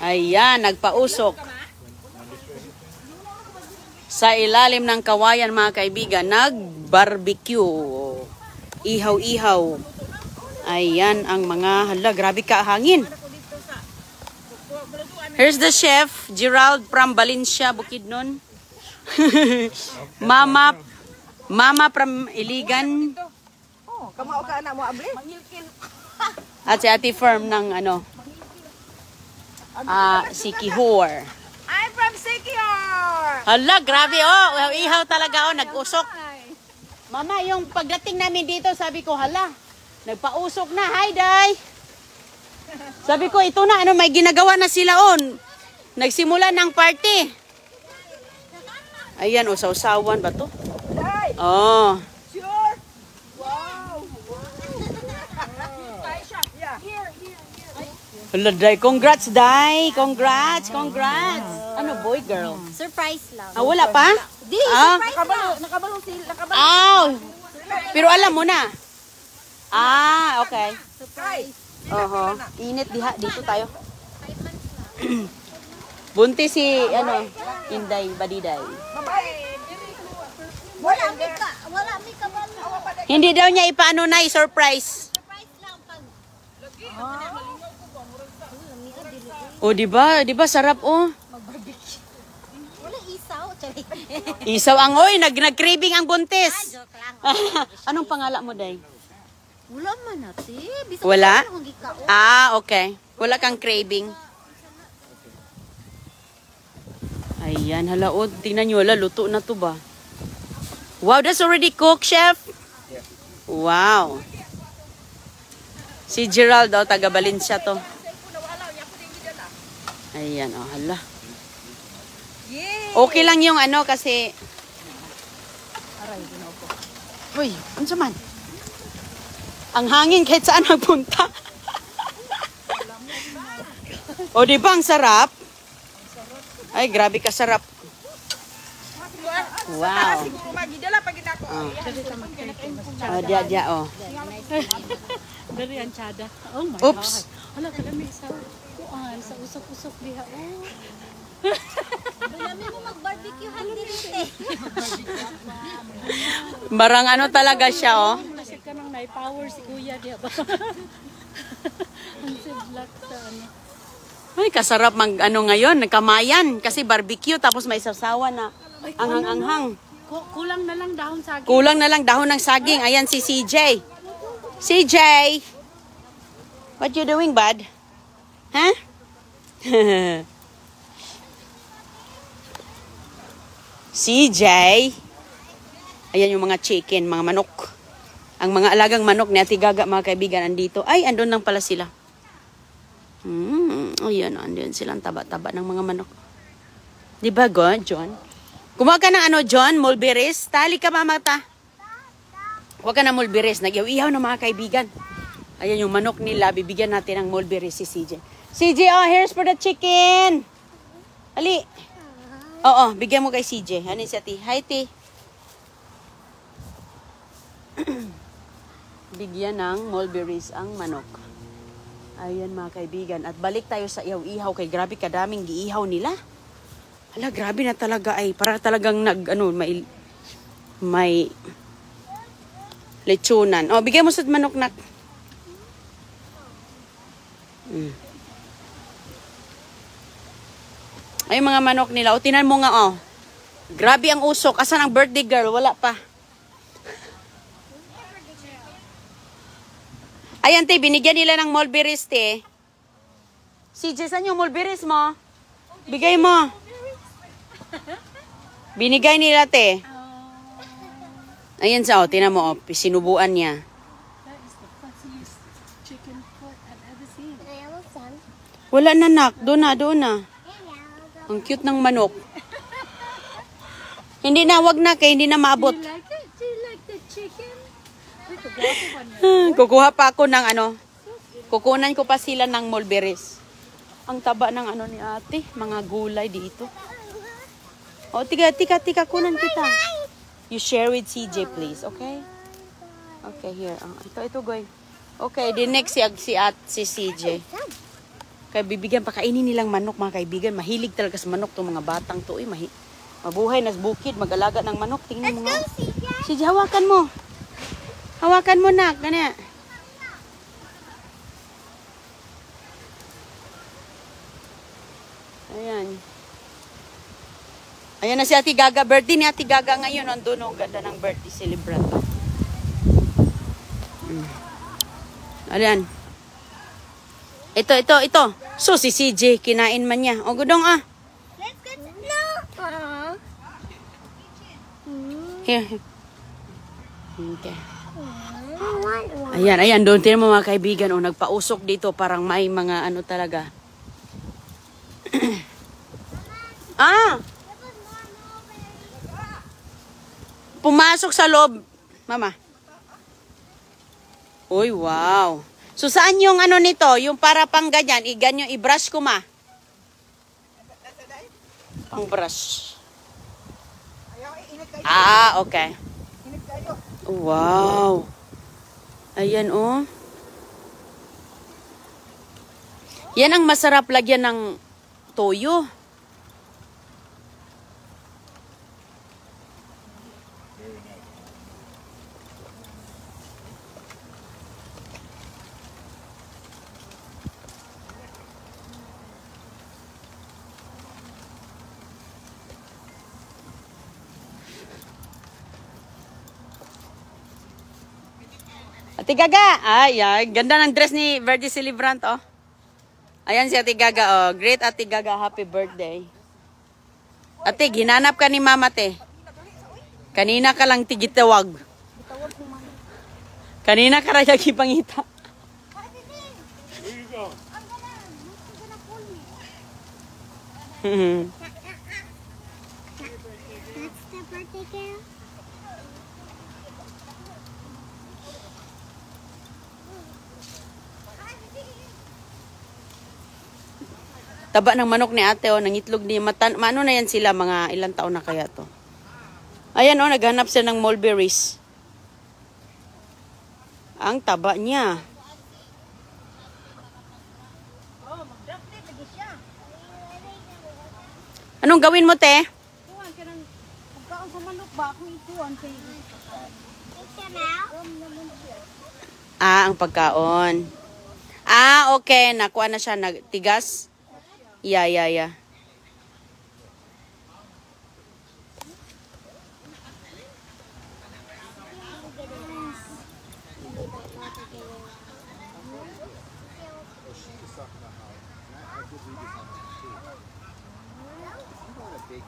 Ayan, nagpausok. Sa ilalim ng kawayan mga kaibigan, nag-barbecue. Ihaw-ihaw. Ayan ang mga, hala, grabe ka hangin. Here's the chef, Gerald from Valencia, Bukidnon. Mama from Iligan. Oh, kamao ka anak mo abli? At si Ate Firm ng ano, Sikihor. I'm from Sikihor. Hala, grabe oh. Ihaw talaga oh, nag-usok. Mama, yung pagdating namin dito, sabi ko, hala, nagpausok na. Hi, Day. Sabi ko, ito na, ano, may ginagawa na sila on. Nagsimula ng party. Ayan, oh, sausawan ba to? Oh. Sure. Wow. Hala, Day. Congrats, Day. Congrats. Ano, boy, girl? Surprise lang. Ah, wala pa? Di, surprise lang. Nakabalo sila. Aw. Pero alam mo na. Ah, okay. Surprise. Oho. Init diha. Dito tayo. Bunti si, ano, Inday, Badiday. Wala mi ka ba? Hindi daw niya ipaano na, surprise. Surprise lang pag. O, diba sarap, oh. Mag-barbecue. Wala isaw. Chari. Isaw ang, oy, nag-craving ang buntis. Joke lang. Anong pangalan mo, Day? Wala man natin. Bisa Wala? ko gikaon. Ah, okay. Wala kang craving. Ayan, hala, oh, tingnan nyo, hala, luto na to ba? Wow, that's already cooked, chef? Wow. Si Gerald, oh, taga Valencia to. Ayan, oh, hala. Okay lang yung ano kasi... Uy, ano sa man? Ang hangin kahit saan magpunta. O, di ba ang sarap? Ay, grabe ka sarap. Wow. Oh, dia, oh. Dari anchada. Oh my Oops. God. Hala, kalami sa kuan, sa usok-usok diha. Oh. Dami mo mag-barbecue handi rin. Marang ano talaga siya, oh. Kasi ka nang nai-power si kuya diha ba? Ang black sa ano. Ay, kasarap mag ano ngayon, nagkamayan. Kasi barbecue, tapos may sasawa na anghang-anghang. Kulang na lang dahon saging. Kulang na lang dahon ng saging. Ayan si CJ. CJ! What you doing, bud? Huh? CJ! Ayan yung mga chicken, mga manok. Ang mga alagang manok ni Ate Gaga, mga kaibigan, andito. Ay, andun lang pala sila. Ayan, andun silang taba-taba ng mga manok. Diba, John? Kumuha ka ng ano, John? Mulberries? Tali ka, mamata. Huwag ka na mulberries. Nag-ihaw na mga kaibigan. Ayan yung manok nila. Bibigyan natin ng mulberries si CJ. CJ, oh, here's for the chicken. Ali. Oo, bigyan mo kay CJ. Ano si Ate? Hi, Ti. Bigyan ng mulberries ang manok. Ayan mga kaibigan. At balik tayo sa ihaw-ihaw. Kay grabe kadaming giihaw nila. Hala, grabe na talaga ay. Para talagang may lechonan. O, bigay mo sa manok na. Ay, mga manok nila. O, tinan mo nga, oh. Grabe ang usok. Asan ang birthday girl? Wala pa. Ayan, te. Binigyan nila ng mulberries, te. CJ, saan yung mulberries mo? Bigay mo. Binigay nila, te. Ayan sa, oh, tinan mo, oh, sinubuan niya. That is the fanciest chicken foot I've ever seen. Wala na, nak. Doon na. Ang cute ng manok. Hindi na, wag na, kaya hindi na maabot. Do you like the chicken? Kukuha pa ako ng ano. Kukunan ko pa sila ng mulberries. Ang taba ng ano ni ate. Mga gulay dito. O, tika, kunan kita. You share with CJ, please, okay? Okay, here. Ito, goy. Okay, the next si CJ. Kaya bibigyan, pakainin nilang manok mga kaibigan. Mahilig talaga sa manok tong mga batang to. Mabuhay na sa bukid, mag-alaga ng manok. Tingnan mo nga. Sige, hawakan mo. Hawakan mo na. Ganyan. Ayan. Ayan na si Ate Gaga. Birthday ni Ate Gaga ngayon. Nandun ang ganda ng birthday celebrant. Ayan. Ito. So, si CJ, kinain man niya. O, gudong ah. Let's go to... No! Here. Okay. Ayan. Doon tinan mo mga kaibigan. O, nagpausok dito. Parang may mga ano talaga. Pumasok sa loob. Mama. Uy, wow. So, saan yung ano nito? Yung para pang ganyan. I-brush ko ma. Pang brush. Okay. Wow. Ayan, oh. Yan ang masarap lagyan ng toyo. Ate Gaga, ganda ng dress ni Birthday Celebrant, oh. Ayan si Ate Gaga, oh. Great Ate Gaga, happy birthday. Ate, ginanap ka ni Mama, te. Kanina ka lang tigitawag. Kanina ka rin nagipangita. Where you go? I'm gonna pull me. That's the birthday girl. Taba ng manok ni ate, oh, nangitlog niya. Maano na yan sila, mga ilang taon na kaya to. Ayan, oh, naghanap siya ng mulberries. Ang taba niya. Anong gawin mo, te? Kuhan ka ng pagkaon sa manok ba? Kung ikuhan kayo. Ang pagkaon. Okay. Nakuha na siya. Nagtigas. Yeah.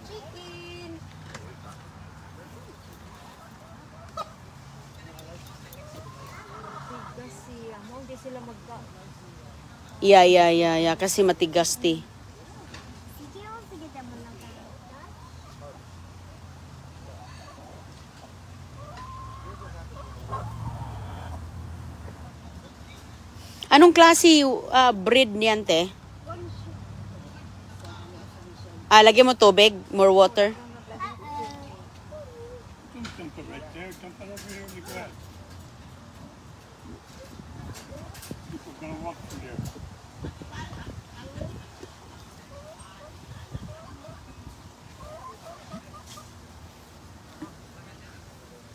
Chicken. Kasi, hindi sila magkaon. Yeah. Kasi matigas, te. Anong klase breed niyan, te? Lagyan mo tubig, more water. Don't dump it right there. Dump it over here in the grass. People are gonna walk through there.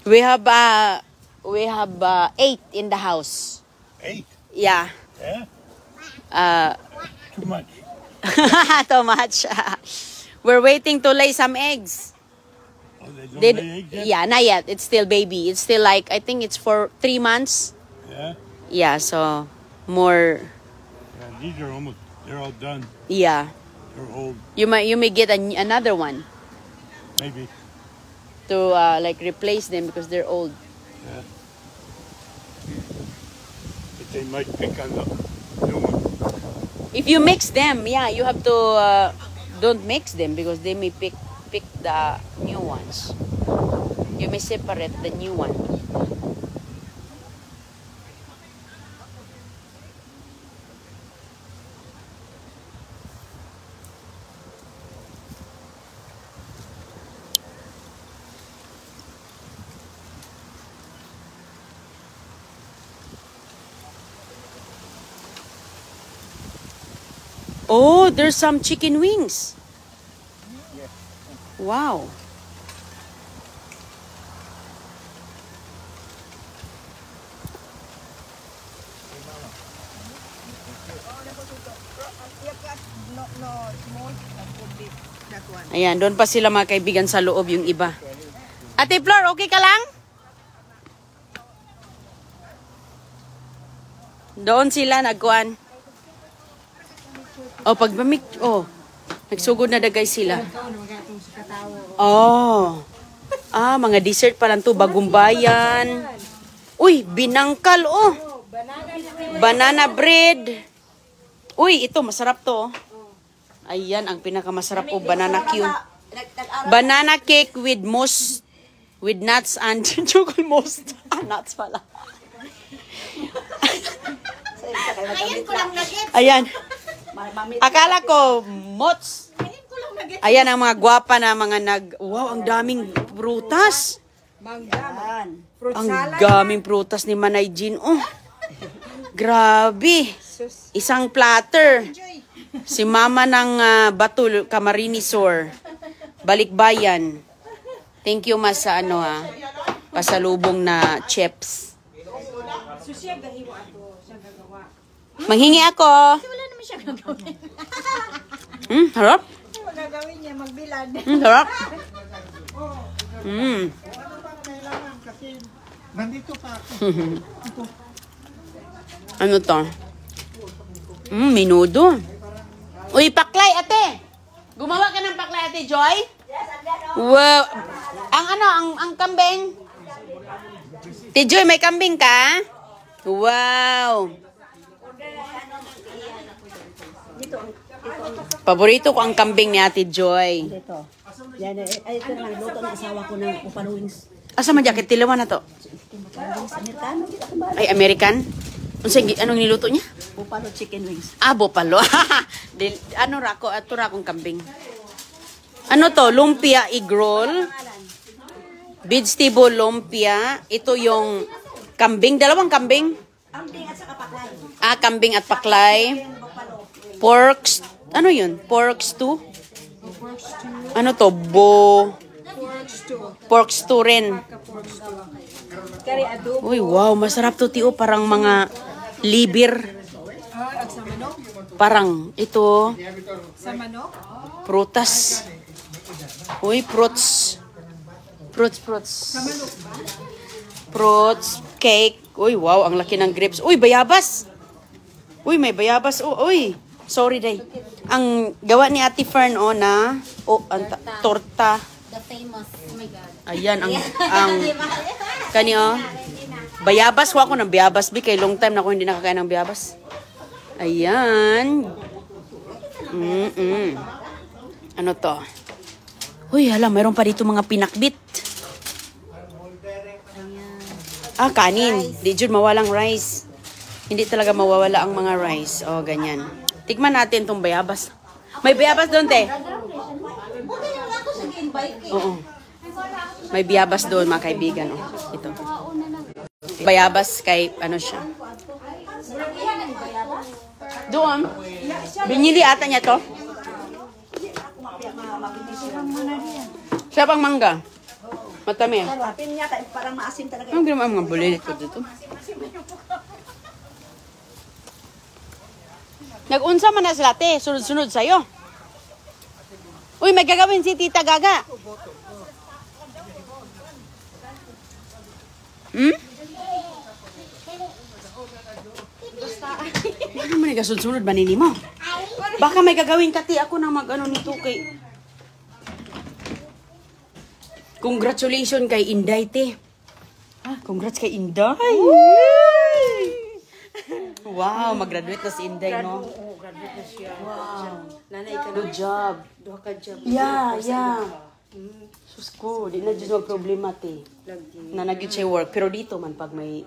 We have 8 in the house. 8? Yeah. Yeah? Too much. Too much. We're waiting to lay some eggs. Oh, they don't lay eggs yet? Yeah, not yet. It's still baby. It's still like, I think it's for 3 months. Yeah? Yeah, so more. Yeah, these are almost, they're all done. Yeah. They're old, You may get another one maybe. to like replace them because they're old. Yeah. But they might pick on the new one. If you mix them, yeah, you have to don't mix them because they may pick the new ones. You may separate the new one. Oh, there's some chicken wings. Wow. Ayan, doon pa sila mga kaibigan sa loob yung iba. Ate Flor, okay ka lang? Doon sila nagkuhan. Oh, pagbamik, oh. Nagsugod na dagay sila. Oh. Ah, mga dessert pa lang to, bagong bayan. Uy, binangkal, oh. Banana bread. Uy, ito, masarap to. Ayan, ang pinakamasarap, oh, banana cue. Banana cake with mousse, with nuts and chocolate mousse. Ah, nuts pala. Ayan. Akala ko, mots. Ayan ang mga gwapa na mga wow, ang daming prutas. Ang daming prutas ni Manay Jean. Oh, grabe. Isang platter. Si Mama ng Batul, Camarines Sur. Balikbayan. Thank you, Mas, sa ano ha. Pasalubong na chips. Manghingi ako. Wala naman siya gagawin. Harap? Ano gagawin niya? Magbilad. Harap? Nandito pa ako. Ano to? Minudo. Uy, paklay, ate. Gumawa ka ng paklay, ate Joy? Wow. Ang kambing. Ate Joy, may kambing ka? Wow. Paborito ko ang kambing ni Ate Joy. Ito. Yan, ito na luto ng asawa ko ng buffalo wings. Asa man jacket tilawan na to? Amerikano. Ay, American? Anong niluto niya? Buffalo chicken wings. Ah, bopalo. Ano rako? Ato rakong kambing. Ano to? Lumpia egg roll. Vegetable lumpia. Ito yung kambing. Dalawang kambing. Kambing at saka paklay. Ah, kambing at paklay. Pork. Ano yun? Pork stew? Ano to? Pork stew rin. Kari adobo. Uy, wow. Masarap to, Tio. Parang mga libir. Parang ito. Sa manok? Prutas. Uy, fruits. Fruits. Fruits, cake. Uy, wow, ang laki ng grapes. Uy, bayabas. Uy, may bayabas. Uy, sorry, day. Ang gawa ni Ate Fern, ang torta. The famous. Oh my God. Ayan, kanyo. Bayabas, huwag ko ng bayabas. Kay long time na ako hindi nakakain ng bayabas. Ayan. Ano to? Uy, hala, mayroon pa dito mga pinakbit. Ah, kanin. Di jud mawalang rice. Hindi talaga mawawala ang mga rice. Oh, ganyan. Tikman natin tong bayabas. May bayabas doon, te. Oo. May bayabas doon, mga kaibigan. Oh, ito. Bayabas kay, ano siya. Doon. Binili ata niya to. Siya pang mangga. Matami. Pin niya, parang maasim talaga. Ang ginawa mga bulilit ko dito. Nag-unsa man na sila, te. Sunod-sunod sa'yo. Uy, may gagawin si Tita Gaga. Ano man nagasunod ba nini mo? Baka may gagawin ka, te. Ako na mag-ano nito kay... Congratulations kay Inday, te. Congrats kay Inday. Wow, mag-graduate na si Inday, no? Oo, graduate na siya. Wow. Nanay ka Good job. Duha ka job. Yeah. Sus ko, di na dyan problema, te. Na nag-yun siya work. Pero dito man, pag may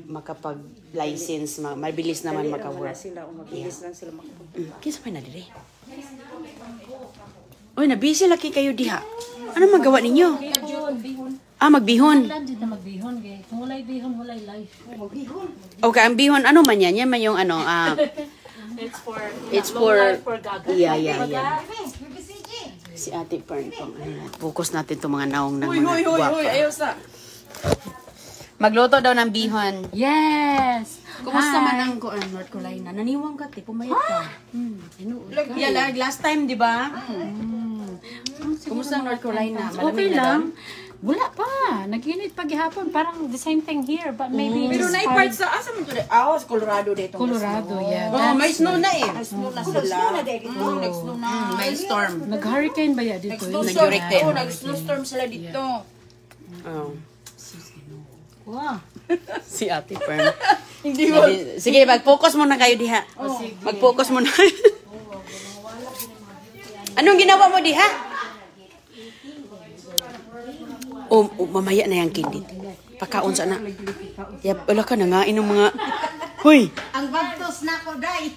makapag-license, mabilis naman maka-work. Sila, mabilis lang sila makapunta. Kisa pa na dire. Uy, nabisi laki kayo diha. Ano magawa ninyo? Ah, magbihon. Dito na magbihon, gay. Hulay bihon, hulay life. Okay, ang bihon, ano man yan? Yan man yung ano, It's for It's long for... life for Gaga. Yeah. Si Ate Fern tong focus natin tong mga naong ng mga guwapa. ayaw sa. Magluto daw ng bihon. Yes. Kumusta man ang North Carolina? Naniwang ka, pumayat ka. Yeah, last time, di ba? Kumusta ang North Carolina? Okay lang. Wala pa. Nag-init paghihapon. Parang the same thing here. But maybe Pero just na-part sa asa mo to? Ah, sa Colorado dito. Colorado, yeah. Oh, may snow na eh. Snow na sila. Snow na dito. Nag-snow na. May storm. Nag-hurricane ba yan dito? Nag-hurricane. Oo, nag-snowstorm sila dito. Oh. Wow. Si Ate Fern. Sige, mag-focus muna kayo diha. Mag-focus muna. Anong ginawa mo diha? Mamaya na yung candy. Pakaon sa na. Yap, wala ka na nga inom mga... Huy! Ang bagtos na ko, day.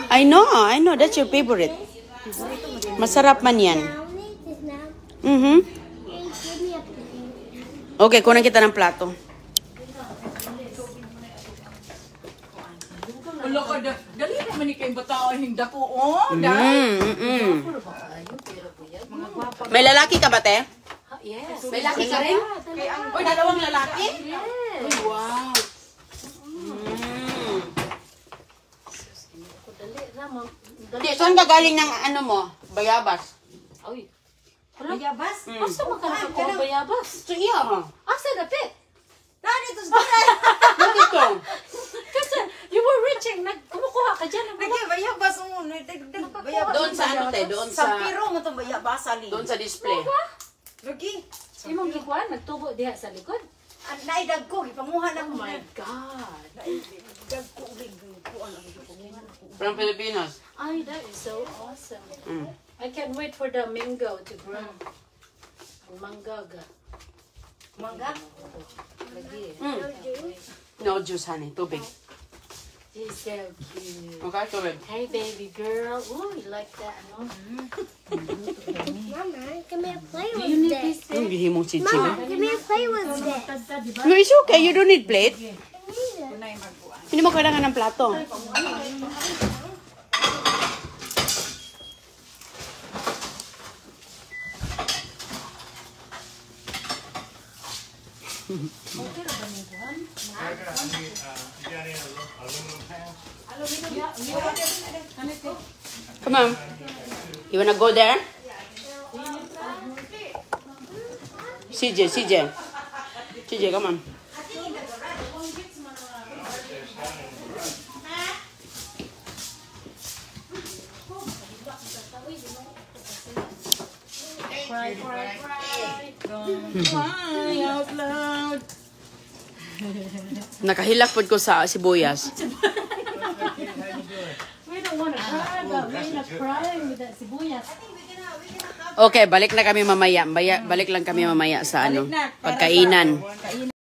I know. That's your favorite. Masarap man yan. Okay, kunan kita ng plato. Wala ka, dali naman ni kayong bataan hindi ko. Oh, day. May lalaki ka ba, te? Yes. May lalaki ka rin? Uy, dalawang lalaki? Yes. Uy, wow. Di, saan ka galing ng ano mo? Bayabas? Ay. Bayabas? Basta makalakot ko ang bayabas. So, iya mo. Asa dapit? Dali, ito sa dali. Dito. Kasi you were reaching. Kumukuha ka dyan. Bayabas mo. Bayabas. Doon sa ano, te? Doon Sa sa... piro mo itong bayabas, Ali. Doon sa display. Lagi. Imong gikuan, nagtubo diha sa likod. Ang naidag ko, ipanguha na Oh ko. my God. Naidag ko, kuan ang From Pilipinas. Ay, that is so awesome. Mm. I can't wait for the mango to grow. Ang manggaga. mangga. Lagi. No juice, honey. Tubig. He's so cute. Okay, tubig. Hey, baby girl. Ooh, you like that, no? Mama, come here play Do you with need this. this? Ang gihimong chichi. Mama, come here play with this. No, it's okay. You don't need plate. Hindi mo kailangan ng plato. Come on. You wanna go there? CJ, come on. Out loud. Nakahilak po ko sa sibuyas. We don't want to cry, but we're not crying with that sibuyas. Okay, balik na kami mamaya. Balik lang kami mamaya sa ano, pagkainan.